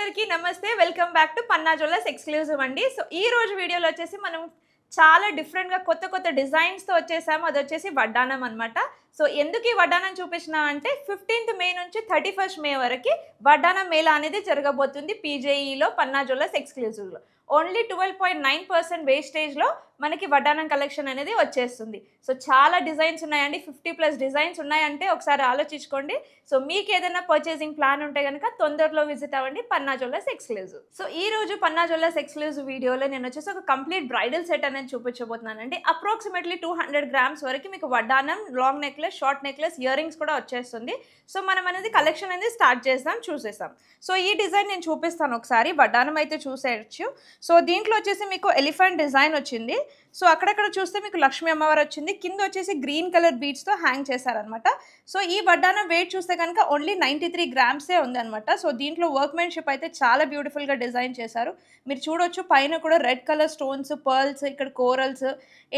అందరికీ నమస్తే welcome back to Panna jewellers exclusive అండి. సో ఈ రోజు వీడియోలో వచ్చేసి మనం చాలా డిఫరెంట్ గా కొత్త డిజైన్స్ తో వచ్చేసాము. అది వచ్చేసి వడ్డానం అన్నమాట. సో ఎందుకు ఈ వడ్డానం చూపించినా అంటే 15th మే నుంచి 31st మే వరకు వడ్డానం మేళా అనేది జరగబోతుంది పీజేఈలో పన్నా జ్యువెలర్స్ ఎక్స్క్లూజివ్ లో. ఓన్లీ 12.9% వేస్టేజ్ లో మనకి వడ్డానం కలెక్షన్ అనేది వచ్చేస్తుంది. సో చాలా డిజైన్స్ ఉన్నాయండి, 50+ డిజైన్స్ ఉన్నాయంటే ఒకసారి ఆలోచించుకోండి. సో మీకు ఏదైనా పర్చేసింగ్ ప్లాన్ ఉంటే కనుక తొందరలో విజిట్ అవ్వండి పన్నా జ్యువెలర్స్ ఎక్స్క్లూజివ్. సో ఈ రోజు పన్నా జ్యువెలర్స్ ఎక్స్క్లూజివ్ వీడియోలో నేను వచ్చేసి ఒక కంప్లీట్ బ్రైడల్ సెట్ అనేది చూపించబోతున్నానండి. అప్రాక్సిమేట్లీ 200 గ్రామ్స్ వరకు మీకు వడ్డానం, long necklace, short necklace, ear rings కూడా వచ్చేస్తుంది. సో మనం అనేది కలెక్షన్ అనేది స్టార్ట్ చేద్దాం, చూసేసాం. సో ఈ డిజైన్ నేను చూపిస్తాను ఒకసారి. వడ్డానం అయితే చూసేయచ్చు. సో దీంట్లో వచ్చేసి మీకు ఎలిఫెంట్ డిజైన్ వచ్చింది. సో అక్కడక్కడ చూస్తే మీకు లక్ష్మీ అమ్మవారు వచ్చింది. కింద వచ్చేసి గ్రీన్ కలర్ బీడ్స్తో హ్యాంగ్ చేశారనమాట. సో ఈ వడ్డానం వెయిట్ చూస్తే కనుక ఓన్లీ 93 గ్రామ్సే ఉందన్నమాట. సో దీంట్లో వర్క్మెన్షిప్ అయితే చాలా బ్యూటిఫుల్గా డిజైన్ చేశారు. మీరు చూడొచ్చు పైన కూడా రెడ్ కలర్ స్టోన్స్, పర్ల్స్, ఇక్కడ కోరల్స్,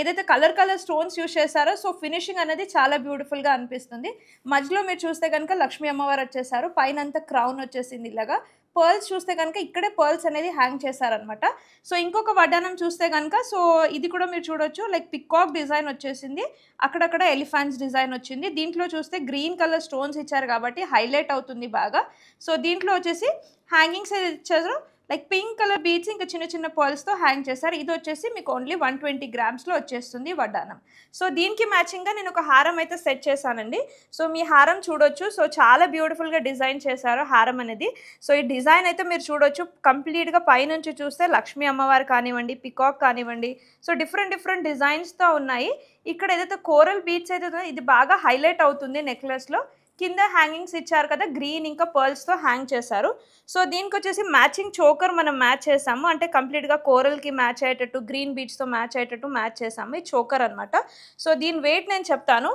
ఏదైతే కలర్ స్టోన్స్ యూస్ చేశారో సో ఫినిషింగ్ అనేది చాలా బ్యూటిఫుల్గా అనిపిస్తుంది. మధ్యలో మీరు చూస్తే కనుక లక్ష్మీ అమ్మవారు వచ్చేసారు. పైన అంతా క్రౌన్ వచ్చేసింది ఇలాగా. పర్ల్స్ చూస్తే కనుక ఇక్కడే పర్ల్స్ అనేది హ్యాంగ్ చేశారనమాట. సో ఇంకొక వడ్డానం చూస్తే కనుక సో ఇది కూడా మీరు చూడొచ్చు, లైక్ పికాక్ డిజైన్ వచ్చేసింది. అక్కడక్కడ ఎలిఫెంట్స్ డిజైన్ వచ్చింది. దీంట్లో చూస్తే గ్రీన్ కలర్ స్టోన్స్ ఇచ్చారు కాబట్టి హైలైట్ అవుతుంది బాగా. సో దీంట్లో వచ్చేసి హ్యాంగింగ్స్ ఇచ్చారు, లైక్ పింక్ కలర్ బీడ్స్ ఇంకా చిన్న పర్ల్స్తో హ్యాంగ్ చేశారు. ఇది వచ్చేసి మీకు ఓన్లీ 120 గ్రామ్స్లో వచ్చేస్తుంది వడ్డానం. సో దీనికి మ్యాచింగ్గా నేను ఒక హారం అయితే సెట్ చేశానండి. సో మీ హారం చూడొచ్చు. సో చాలా బ్యూటిఫుల్గా డిజైన్ చేశారు హారం అనేది. సో ఈ డిజైన్ అయితే మీరు చూడొచ్చు కంప్లీట్గా పైనుంచి చూస్తే లక్ష్మీ అమ్మవారు కానివ్వండి, పికాక్ కానివ్వండి, సో డిఫరెంట్ డిజైన్స్తో ఉన్నాయి. ఇక్కడ ఏదైతే కోరల్ బీడ్స్ అయితే ఉందో ఇది బాగా హైలైట్ అవుతుంది నెక్లెస్లో. కింద హ్యాంగింగ్స్ ఇచ్చారు కదా, గ్రీన్ ఇంకా పర్ల్స్తో హ్యాంగ్ చేశారు. సో దీనికి వచ్చేసి మ్యాచింగ్ చోకర్ మనం మ్యాచ్ చేసాము, అంటే కంప్లీట్గా కోరల్కి మ్యాచ్ అయ్యేటట్టు, గ్రీన్ బీడ్స్తో మ్యాచ్ అయ్యేటట్టు మ్యాచ్ చేసాము. ఈ చోకర్ అనమాట. సో దీని వెయిట్ నేను చెప్తాను.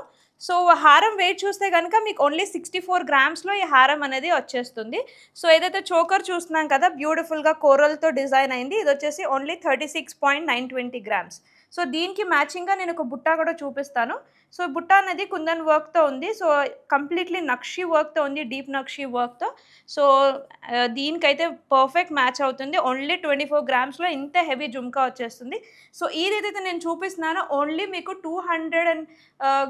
సో హారం వెయిట్ చూస్తే కనుక మీకు ఓన్లీ 64 గ్రామ్స్లో ఈ హారం అనేది వచ్చేస్తుంది. సో ఏదైతే చోకర్ చూస్తున్నాం కదా బ్యూటిఫుల్గా కోరల్తో డిజైన్ అయింది, ఇది వచ్చేసి ఓన్లీ 36.920 గ్రామ్స్. సో దీనికి మ్యాచింగ్గా నేను ఒక బుట్ట కూడా చూపిస్తాను. సో బుట్ట అనేది కుందన్ వర్క్తో ఉంది. సో కంప్లీట్లీ నక్షి వర్క్తో ఉంది, డీప్ నక్షి వర్క్తో. సో దీనికైతే పర్ఫెక్ట్ మ్యాచ్ అవుతుంది. ఓన్లీ 24 గ్రామ్స్లో ఇంత హెవీ జుమ్కా వచ్చేస్తుంది. సో ఏదైతే నేను చూపిస్తున్నానో ఓన్లీ మీకు 200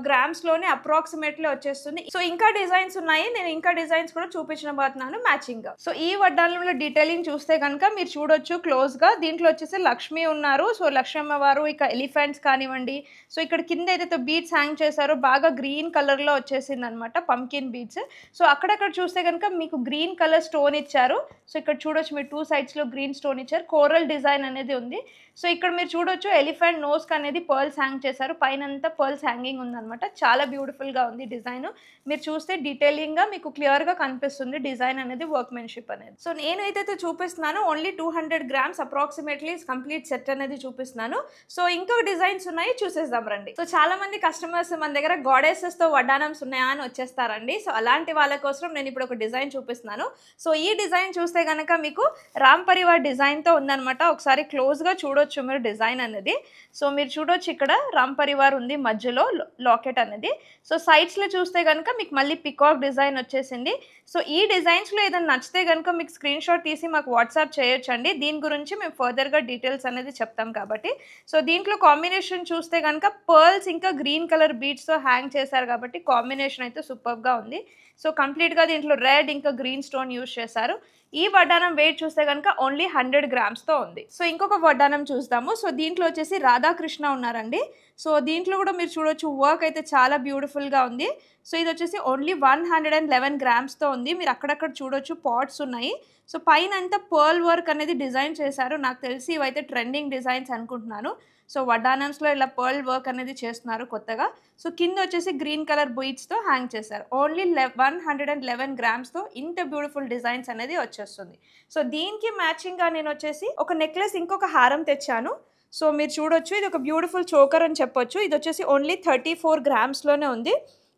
గ్రామ్స్లోనే అప్రాక్సిమేట్లీ వచ్చేస్తుంది. సో ఇంకా డిజైన్స్ ఉన్నాయి, నేను ఇంకా డిజైన్స్ కూడా చూపించబోతున్నాను మ్యాచింగ్గా. సో ఈ వడ్డానంలో డీటెయిలింగ్ చూస్తే కనుక మీరు చూడొచ్చు క్లోజ్గా. దీంట్లో వచ్చేసి లక్ష్మి ఉన్నారు. సో లక్ష్మీ అమ్మవారు, ఇక ఎలిఫెంట్స్ కానివ్వండి, సో ఇక్కడ కింద ఏదైతే బీడ్స్ హ్యాంగ్ చేశారో బాగా గ్రీన్ కలర్లో వచ్చేసింది అనమాట, పంకిన్ బీడ్స్. సో అక్కడక్కడ చూస్తే కనుక మీకు గ్రీన్ కలర్ స్టోన్ ఇచ్చారు. సో ఇక్కడ చూడొచ్చు మీరు 2 సైడ్స్లో గ్రీన్ స్టోన్ ఇచ్చారు. కోరల్ డిజైన్ అనేది ఉంది. సో ఇక్కడ మీరు చూడొచ్చు ఎలిఫెంట్ నోస్కి అనేది పర్ల్స్ హ్యాంగ్ చేశారు. పైన అంతా పర్ల్స్ హ్యాంగింగ్ ఉందన్నమాట. చాలా బ్యూటిఫుల్గా ఉంది డిజైన్. మీరు చూస్తే డీటెయిలింగ్గా మీకు క్లియర్గా కనిపిస్తుంది డిజైన్ అనేది, వర్క్మెన్షిప్ అనేది. సో నేను ఏదైతే చూపిస్తున్నానో only 200 grams approximately complete set అనేది చూపిస్తున్నాను. సో ఇంకొక డిజైన్స్ ఉన్నాయి, చూసేద్దాం రండి. సో చాలా మంది కస్టమర్స్ మన దగ్గర గాడెసెస్తో వడ్డానమ్స్ ఉన్నాయా అని వచ్చేస్తారండి. సో అలాంటి వాళ్ళ కోసం నేను ఇప్పుడు ఒక డిజైన్ చూపిస్తున్నాను. సో ఈ డిజైన్ చూస్తే కనుక మీకు రామ్ పరివార్ డిజైన్తో ఉందన్నమాట. ఒకసారి క్లోజ్గా చూడొచ్చు మీరు డిజైన్ అనేది. సో మీరు చూడొచ్చు ఇక్కడ రామ్ పరివార్ ఉంది, మధ్యలో లాకెట్ అనేది. సో సైడ్స్లో చూస్తే కనుక మీకు మళ్ళీ పికాక్ డిజైన్ వచ్చేసింది. సో ఈ డిజైన్స్లో ఏదైనా నచ్చితే కనుక మీకు స్క్రీన్ షాట్ తీసి మాకు వాట్సాప్ చేయొచ్చండి. దీని గురించి మేము ఫర్దర్గా డీటెయిల్స్ అనేది చెప్తాం కాబట్టి. సో దీంట్లో కాంబినేషన్ చూస్తే కనుక పర్ల్స్ ఇంకా గ్రీన్ కలర్ బీడ్స్తో హ్యాంగ్ చేశారు కాబట్టి కాంబినేషన్ అయితే సూపర్గా ఉంది. సో కంప్లీట్గా దీంట్లో రెడ్ ఇంకా గ్రీన్ స్టోన్ యూజ్ చేశారు. ఈ వడ్డానం వెయిట్ చూస్తే కనుక ఓన్లీ 100 గ్రామ్స్తో ఉంది. సో ఇంకొక వడ్డానం చూస్తాము. సో దీంట్లో వచ్చేసి రాధాకృష్ణ ఉన్నారండి. సో దీంట్లో కూడా మీరు చూడొచ్చు వర్క్ అయితే చాలా బ్యూటిఫుల్గా ఉంది. సో ఇది వచ్చేసి ఓన్లీ 111 గ్రామ్స్తో ఉంది. మీరు అక్కడక్కడ చూడొచ్చు పాట్స్ ఉన్నాయి. సో పైన అంతా పర్ల్ వర్క్ అనేది డిజైన్ చేశారు. నాకు తెలిసి ఇవైతే ట్రెండింగ్ డిజైన్స్ అనుకుంటున్నాను. సో వడ్డానమ్స్లో ఇలా పర్ల్ వర్క్ అనేది చేస్తున్నారు కొత్తగా. సో కింద వచ్చేసి గ్రీన్ కలర్ బీడ్స్తో హ్యాంగ్ చేశారు. ఓన్లీ 111 గ్రామ్స్తో ఇంత బ్యూటిఫుల్ డిజైన్స్ అనేది వచ్చేస్తుంది. సో దీనికి మ్యాచింగ్గా నేను వచ్చేసి ఒక నెక్లెస్, ఇంకొక హారం తెచ్చాను. సో మీరు చూడొచ్చు ఇది ఒక బ్యూటిఫుల్ చోకర్ అని చెప్పొచ్చు. ఇది వచ్చేసి ఓన్లీ 34 గ్రామ్స్లోనే ఉంది.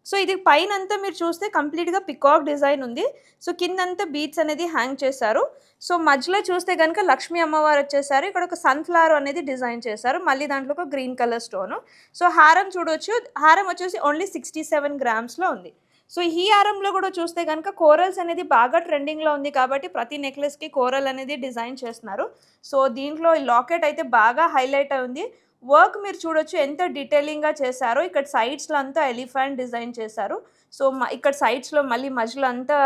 సో ఇది పైన అంతా మీరు చూస్తే కంప్లీట్గా పికాక్ డిజైన్ ఉంది. సో కిందంతా బీడ్స్ అనేది హ్యాంగ్ చేశారు. సో మధ్యలో చూస్తే కనుక లక్ష్మీ అమ్మవారు వచ్చేసారు. ఇక్కడ ఒక సన్ఫ్లవర్ అనేది డిజైన్ చేశారు. మళ్ళీ దాంట్లో ఒక గ్రీన్ కలర్ స్టోను. సో హారం చూడొచ్చు, హారం వచ్చేసి ఓన్లీ 67 గ్రామ్స్లో ఉంది. సో ఈ హారంలో కూడా చూస్తే కనుక కోరల్స్ అనేది బాగా ట్రెండింగ్లో ఉంది కాబట్టి ప్రతి నెక్లెస్కి కోరల్ అనేది డిజైన్ చేస్తున్నారు. సో దీంట్లో ఈ లాకెట్ అయితే బాగా హైలైట్ అయింది. వర్క్ మీరు చూడొచ్చు ఎంత డీటెయిలింగ్గా చేశారో. ఇక్కడ సైడ్స్లో అంతా ఎలిఫెంట్ డిజైన్ చేశారు. సో ఇక్కడ సైడ్స్లో మళ్ళీ మధ్యలో అంతా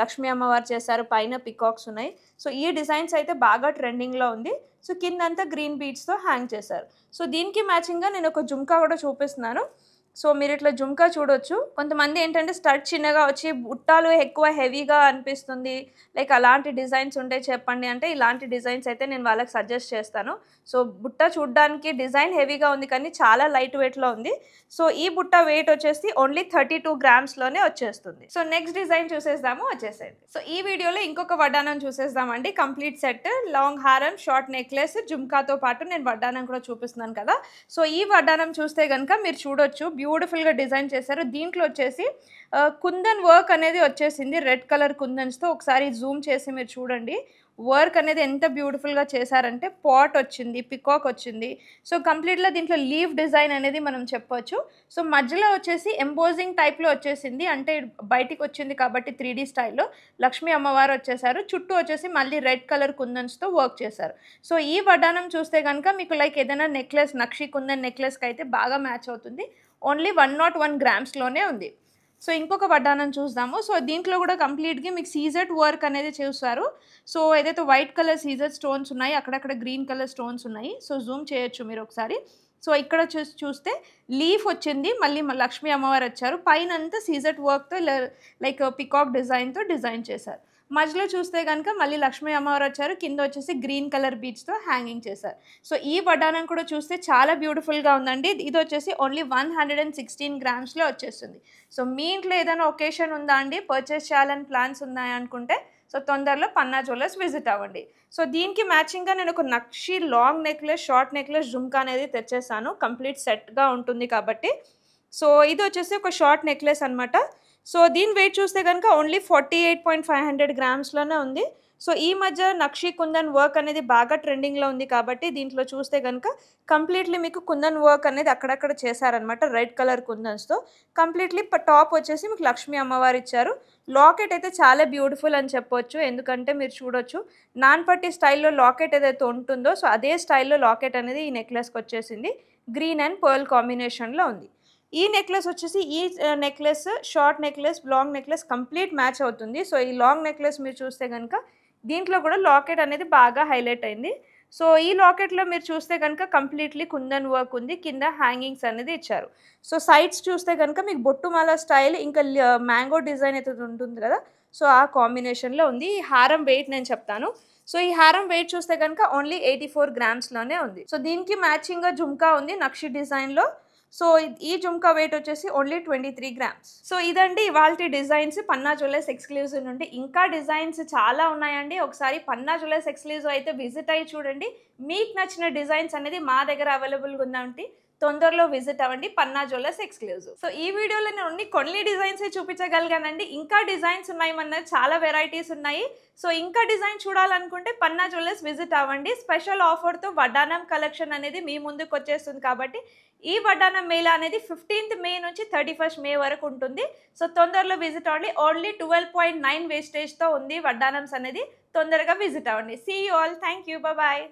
లక్ష్మీ అమ్మవారు చేశారు, పైన పికాక్స్ ఉన్నాయి. సో ఈ డిజైన్స్ అయితే బాగా ట్రెండింగ్లో ఉంది. సో కిందంతా గ్రీన్ బీడ్స్తో హ్యాంగ్ చేశారు. సో దీనికి మ్యాచింగ్గా నేను ఒక జుమ్కా కూడా చూపిస్తున్నాను. సో మీరు ఇట్లా జుమ్కా చూడొచ్చు. కొంతమంది ఏంటంటే స్టడ్ చిన్నగా వచ్చి బుట్టాలు ఎక్కువ హెవీగా అనిపిస్తుంది, లైక్ అలాంటి డిజైన్స్ ఉంటే చెప్పండి అంటే ఇలాంటి డిజైన్స్ అయితే నేను వాళ్ళకి సజెస్ట్ చేస్తాను. సో బుట్ట చూడడానికి డిజైన్ హెవీగా ఉంది కానీ చాలా లైట్ వెయిట్లో ఉంది. సో ఈ బుట్ట వెయిట్ వచ్చేసి ఓన్లీ 32 గ్రామ్స్లోనే వచ్చేస్తుంది. సో నెక్స్ట్ డిజైన్ చూసేద్దాము, వచ్చేసేది. సో ఈ వీడియోలో ఇంకొక వడ్డానం చూసేద్దామండి. కంప్లీట్ సెట్, లాంగ్ హారం, షార్ట్ నెక్లెస్, జుమ్కాతో పాటు నేను వడ్డానం కూడా చూపిస్తున్నాను కదా. సో ఈ వడ్డానం చూస్తే కనుక మీరు చూడొచ్చు, బ్యూటిఫుల్గా డిజైన్ చేశారు. దీంట్లో వచ్చేసి కుందన్ వర్క్ అనేది వచ్చేసింది, రెడ్ కలర్ కుందన్స్తో. ఒకసారి జూమ్ చేసి మీరు చూడండి వర్క్ అనేది ఎంత బ్యూటిఫుల్గా చేశారంటే. పాట్ వచ్చింది, పికాక్ వచ్చింది. సో కంప్లీట్గా దీంట్లో లీవ్ డిజైన్ అనేది మనం చెప్పొచ్చు. సో మధ్యలో వచ్చేసి ఎంబోజింగ్ టైప్లో వచ్చేసింది, అంటే బయటికి వచ్చింది కాబట్టి 3D స్టైల్లో లక్ష్మీ అమ్మవారు వచ్చేసారు. చుట్టూ వచ్చేసి మళ్ళీ రెడ్ కలర్ కుందన్స్తో వర్క్ చేశారు. సో ఈ వడ్డానం చూస్తే కనుక మీకు లైక్ ఏదైనా నెక్లెస్, నక్షి కుందన్ నెక్లెస్కి అయితే బాగా మ్యాచ్ అవుతుంది. ఓన్లీ 101 గ్రామ్స్లోనే ఉంది. సో ఇంకొక వడ్డానం చూద్దాము. సో దీంట్లో కూడా కంప్లీట్గా మీకు సీజెడ్ వర్క్ అనేది చూస్తారు. సో ఏదైతే వైట్ కలర్ సీజెడ్ స్టోన్స్ ఉన్నాయి, అక్కడక్కడ గ్రీన్ కలర్ స్టోన్స్ ఉన్నాయి. సో జూమ్ చేయొచ్చు మీరు ఒకసారి. సో ఇక్కడ చూస్తే లీఫ్ వచ్చింది, మళ్ళీ లక్ష్మీ అమ్మవారు వచ్చారు. పైన అంతా సీజెడ్ వర్క్తో లైక్ పికాక్ డిజైన్తో డిజైన్ చేశారు. మధ్యలో చూస్తే కనుక మళ్ళీ లక్ష్మీ అమ్మవారు వచ్చారు, కింద వచ్చేసి గ్రీన్ కలర్ బీడ్స్తో హ్యాంగింగ్ చేశారు. సో ఈ వడ్డానం కూడా చూస్తే చాలా బ్యూటిఫుల్గా ఉందండి. ఇది వచ్చేసి ఓన్లీ 116 గ్రామ్స్లో వచ్చేస్తుంది. సో మీ ఇంట్లో ఏదైనా ఒకేషన్ ఉందా అండి, పర్చేస్ చేయాలని ప్లాన్స్ ఉన్నాయా అనుకుంటే సో తొందరలో పన్నా జ్యువెలర్స్ విజిట్ అవ్వండి. సో దీనికి మ్యాచింగ్గా నేను ఒక నక్షి long necklace, short necklace, jhumka అనేది తెచ్చేసాను. కంప్లీట్ సెట్గా ఉంటుంది కాబట్టి. సో ఇది వచ్చేసి ఒక షార్ట్ నెక్లెస్ అనమాట. సో దీని వెయిట్ చూస్తే కనుక ఓన్లీ 48.500 గ్రామ్స్లోనే ఉంది. సో ఈ మధ్య నక్షి కుందన్ వర్క్ అనేది బాగా ట్రెండింగ్లో ఉంది కాబట్టి దీంట్లో చూస్తే కనుక కంప్లీట్లీ మీకు కుందన్ వర్క్ అనేది అక్కడక్కడ చేశారనమాట, రెడ్ కలర్ కుందన్స్తో. కంప్లీట్లీ టాప్ వచ్చేసి మీకు లక్ష్మీ అమ్మవారు ఇచ్చారు. లాకెట్ అయితే చాలా బ్యూటిఫుల్ అని చెప్పొచ్చు, ఎందుకంటే మీరు చూడొచ్చు నాన్పట్టి స్టైల్లో లాకెట్ ఏదైతే ఉంటుందో సో అదే స్టైల్లో లాకెట్ అనేది ఈ నెక్లెస్కి వచ్చేసింది. గ్రీన్ అండ్ పర్ల్ కాంబినేషన్లో ఉంది. ఈ నెక్లెస్ వచ్చేసి ఈ necklace, short necklace, long necklace complete match అవుతుంది. సో ఈ లాంగ్ నెక్లెస్ మీరు చూస్తే కనుక దీంట్లో కూడా లాకెట్ అనేది బాగా హైలైట్ అయింది. సో ఈ లాకెట్లో మీరు చూస్తే కనుక కంప్లీట్లీ కుందన్ వర్క్ ఉంది, కింద హ్యాంగింగ్స్ అనేది ఇచ్చారు. సో సైడ్స్ చూస్తే కనుక మీకు బొట్టుమాల స్టైల్, ఇంకా మ్యాంగో డిజైన్ అయితే ఉంటుంది కదా, సో ఆ కాంబినేషన్లో ఉంది. ఈ హారం వెయిట్ నేను చెప్తాను. సో ఈ హారం వెయిట్ చూస్తే కనుక ఓన్లీ 84 గ్రామ్స్లోనే ఉంది. సో దీనికి మ్యాచింగ్గా జుమ్కా ఉంది నక్షి డిజైన్లో. సో ఈ జుమ్కా వెయిట్ వచ్చేసి ఓన్లీ 23 గ్రామ్స్. సో ఇదండి ఇవాల్టి డిజైన్స్ పన్నా జ్యువెలర్స్ ఎక్స్క్లూజివ్ నుండి. ఇంకా డిజైన్స్ చాలా ఉన్నాయండి. ఒకసారి పన్నా జ్యువెలర్స్ ఎక్స్క్లూజివ్ అయితే విజిట్ అయ్యి చూడండి. మీకు నచ్చిన డిజైన్స్ అనేది మా దగ్గర అవైలబుల్గా ఉందంటే తొందరలో విజిట్ అవ్వండి, పన్నా జ్యువెలర్స్ ఎక్స్క్లూజివ్. సో ఈ వీడియోలో నేను కొన్ని డిజైన్స్ చూపించగలిగానండి. ఇంకా డిజైన్స్ ఉన్నాయి, మన చాలా వెరైటీస్ ఉన్నాయి. సో ఇంకా డిజైన్ చూడాలనుకుంటే పన్నా జ్యువెలర్స్ విజిట్ అవ్వండి. స్పెషల్ ఆఫర్తో వడ్డానం కలెక్షన్ అనేది మీ ముందుకు వచ్చేస్తుంది కాబట్టి ఈ వడ్డానం మేళా అనేది 15th మే నుంచి 31st మే వరకు ఉంటుంది. సో తొందరలో విజిట్ అవ్వండి. ఓన్లీ 12.9 వేస్టేజ్తో ఉంది వడ్డానమ్స్ అనేది. తొందరగా విజిట్ అవ్వండి. See you all. Thank you. Bye.